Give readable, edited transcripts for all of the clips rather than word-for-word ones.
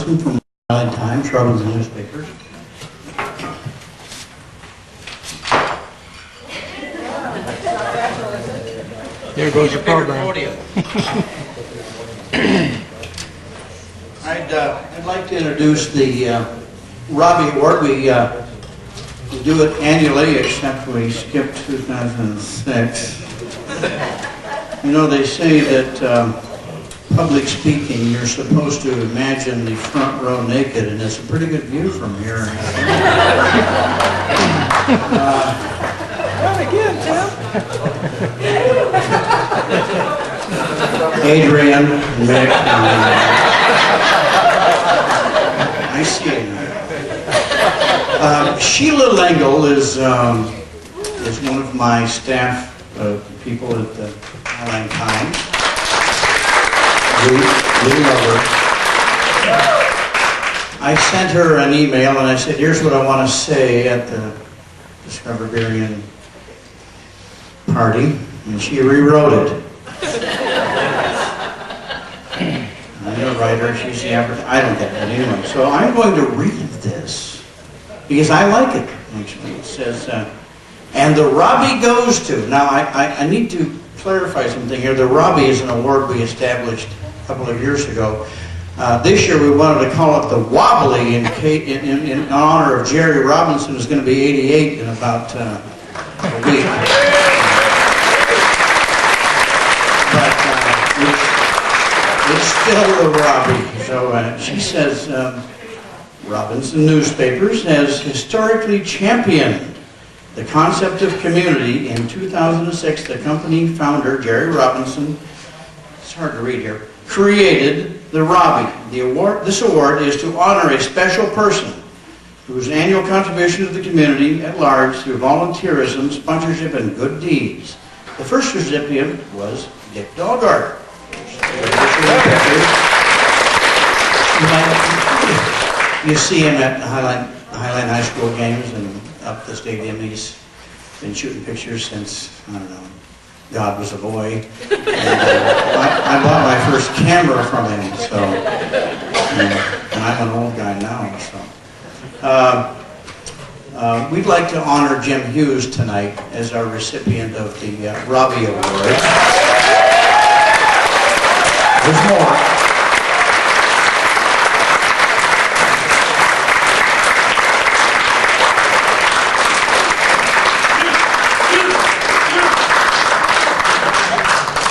person from Valley Times, Robinson newspapers. There goes your program. I'd like to introduce the Robby Award. We do it annually, except we skipped 2006. You know, they say that public speaking, you're supposed to imagine the front row naked, and it's a pretty good view from here. Not again, Tim. Adrian, Mick, I see it. Sheila Lengel is one of my staff people at the Highline Times. We love her. I sent her an email and I said, here's what I want to say at the Discoverarian party, and she rewrote it. I'm a writer, she's the average. I don't get that anyway. So I'm going to read this because I like it, actually. It says, and the Robby goes to. Now, I need to clarify something here. The Robby is an award we established a couple of years ago. This year we wanted to call it the Wobbly in honor of Jerry Robinson, who's going to be 88 in about a week. But it's still the Robby. So she says, Robinson Newspapers has historically championed the concept of community. In 2006, the company founder, Jerry Robinson, it's hard to read here, created the Robby. This award is to honor a special person whose annual contribution to the community at large through volunteerism, sponsorship, and good deeds. The first recipient was Dick Dahlgard. You see him at the Highline High School games and up the stadium. He's been shooting pictures since, I don't know, God was a boy. And, I bought my first camera from him, so, and I'm an old guy now, so. We'd like to honor Jim Hughes tonight as our recipient of the Robby Award. There's more.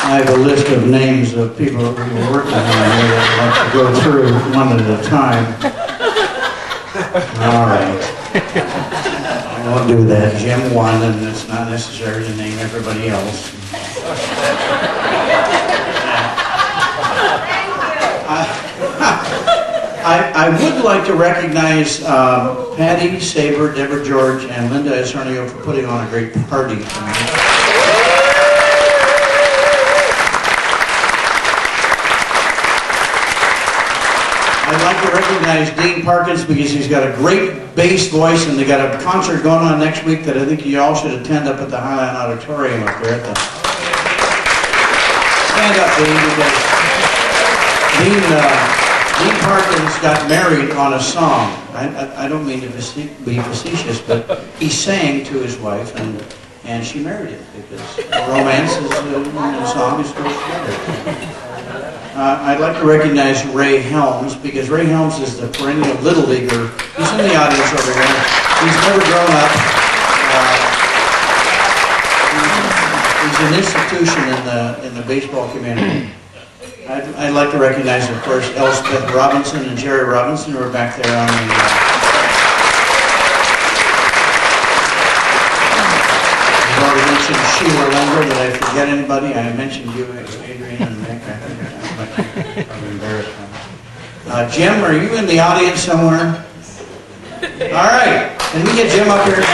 I have a list of names of people that we were working on here that I'd like to go through one at a time. All right. I won't do that. Jim won, and it's not necessary to name everybody else. I would like to recognize Patty, Saber, Deborah George, and Linda Esarnio for putting on a great party tonight. I'd like to recognize Dean Parkins because he's got a great bass voice, and they got a concert going on next week that I think you all should attend up at the Highline Auditorium up there. Stand up, Dean, because Dean Parkins got married on a song. I don't mean to be facetious, but he sang to his wife, and she married him because romance is the song is goes together. I'd like to recognize Ray Helms because Ray Helms is the perennial little leaguer. He's in the audience over here. He's never grown up. He's an institution in the baseball community. I'd like to recognize, of course, Elspeth Robinson and Jerry Robinson, who are back there on the. I've already mentioned Sheila Lengel. Did I forget anybody? I mentioned you, Adrian, and Nick. I'm embarrassed. Jim, are you in the audience somewhere? All right. Can we get Jim up here?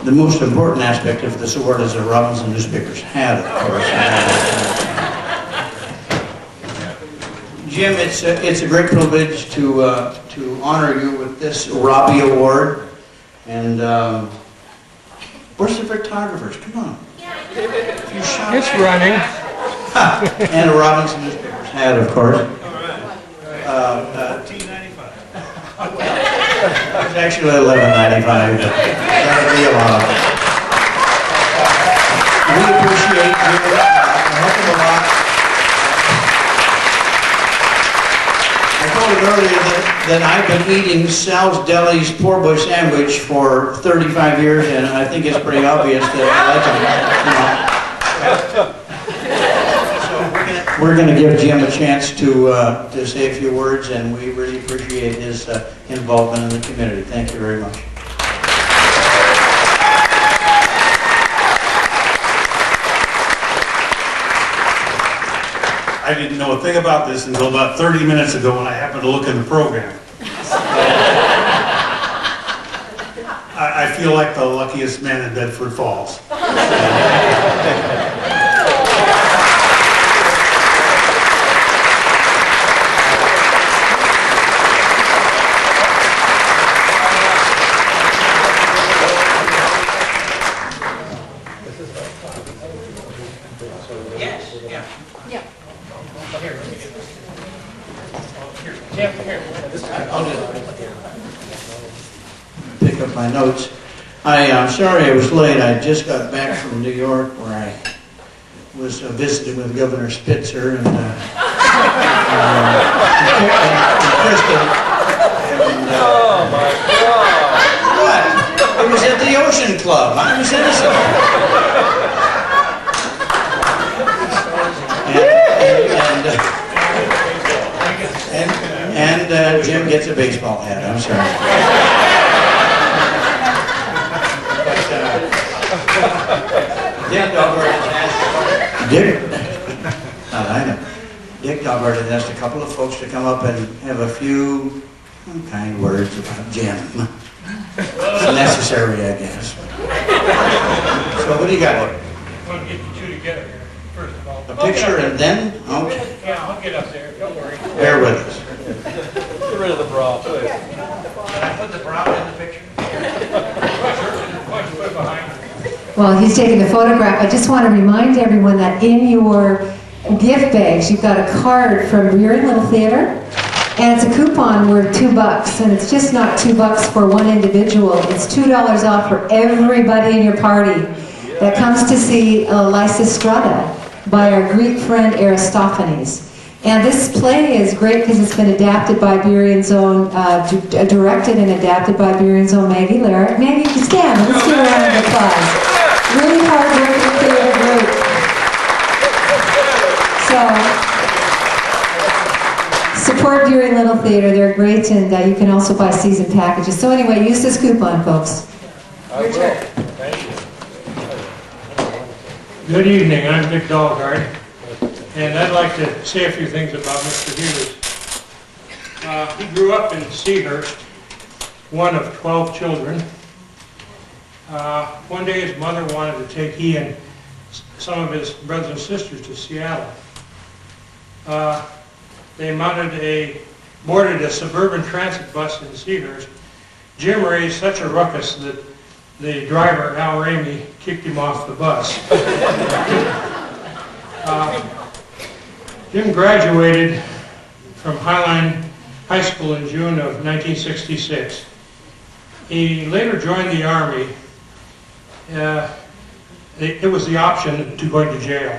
The most important aspect of this award is the Robinson newspapers had, of course. Jim, it's a great privilege to honor you with this Robby Award. And where's the photographers? Come on. A few shots. It's running. And a Robinson Newspapers hat, of course. $14.95. It's actually $11.95. That'll be a lot. We appreciate you. A heck of a lot. I told him earlier that I've been eating Sal's Deli's poor boy sandwich for 35 years, and I think it's pretty obvious that I like them. So we're going to give Jim a chance to say a few words, and we really appreciate his involvement in the community. Thank you very much. I didn't know a thing about this until about 30 minutes ago when I happened to look in the program. I feel like the luckiest man in Bedford Falls. Pick up my notes. I'm sorry I was late. I just got back from New York where I was visiting with Governor Spitzer and Kristen. Oh my God! What? It was at the Ocean Club. I was innocent. And Jim gets a baseball hat. I'm sorry. Dick Dogwart has asked a couple of folks to come up and have a few kind words about Jim. It's necessary, I guess. So what do you got here? I want to get you two together here, first of all. A picture and then? Okay. Yeah, I'll get up there, don't worry. Bear with us. Get rid of the bra. Can I put the brown in the picture? Why don't you put it behind you? Well, he's taking the photograph. I just want to remind everyone that in your gift bags, you've got a card from Rearing Little Theater, and it's a coupon worth $2, and it's just not $2 for one individual. It's $2 off for everybody in your party that comes to see Lysistrata by our Greek friend Aristophanes. And this play is great because it's been adapted by Burion's own, directed and adapted by Burion's own Maggie Larrick. Maggie, you stand. Let's give her a round of applause. Really hard-working theater group. So, support Burion Little Theater. They're great, and you can also buy season packages. So anyway, use this coupon, folks. Your turn. Thank you. Good evening, I'm Dick Dogwart, and I'd like to say a few things about Mr. Hughes. He grew up in Seahurst, one of 12 children. One day his mother wanted to take he and some of his brothers and sisters to Seattle. They boarded a suburban transit bus in Seahurst. Jim raised such a ruckus that the driver, Al Ramey, kicked him off the bus. Jim graduated from Highline High School in June of 1966. He later joined the Army. It was the option to going to jail.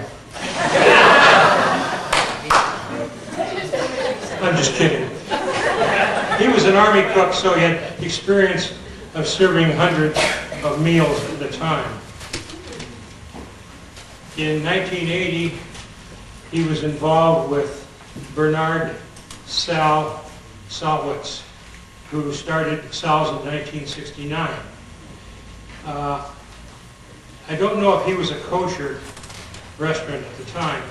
I'm just kidding. He was an Army cook, so he had experience of serving hundreds of meals at a time. In 1980, he was involved with Bernard Salwitz, who started Sal's in 1969. I don't know if he was a kosher restaurant at the time.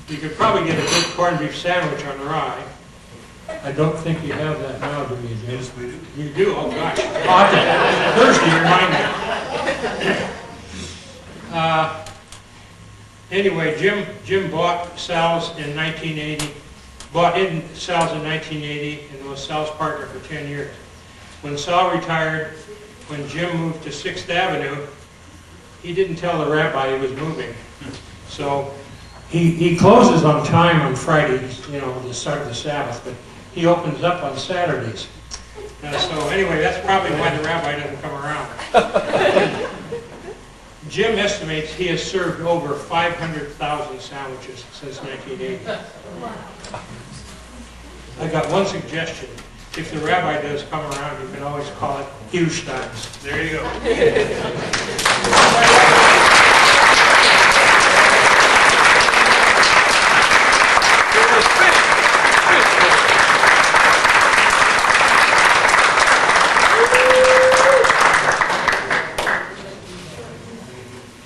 You could probably get a good corned beef sandwich on rye. I don't think you have that now, do you, Jim? Yes, we do. You do? Oh, gosh. Thursday, remind me. Anyway, Jim bought Sal's in 1980, bought in Sal's in 1980, and was Sal's partner for 10 years. When Sal retired, when Jim moved to 6th Avenue, he didn't tell the rabbi he was moving. So he closes on time on Fridays, you know, the start of the Sabbath, but he opens up on Saturdays. So anyway, that's probably why the rabbi doesn't come around. Jim estimates he has served over 500,000 sandwiches since 1980. I got one suggestion. If the rabbi does come around, you can always call it Hughes times. There you go.